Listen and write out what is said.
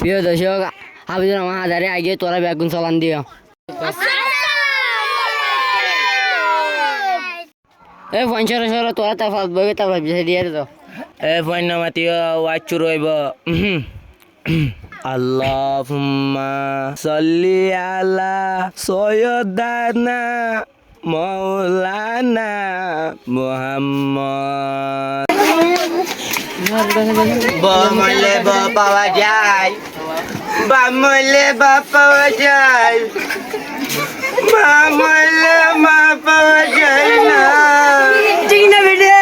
প্রিয় দর্শক, হাফিজুর রহমান হাজারে আগে তোরা বেগুন চালান দিও। এই পঞ্চাশ তোরা তা বই তা ভাবছে দিয়ে তো এ পণ্যমাতীয় ওয়াচ্চু রইব আল্লাহুম্মা সাল্লি আলা সয়্যদানা মাওলানা মুহাম্মদ। মরলে পাওয়া যায়, মরলে পাওয়া যায়, মরলে পাওয়া যায় না। ঠিক না বেটে?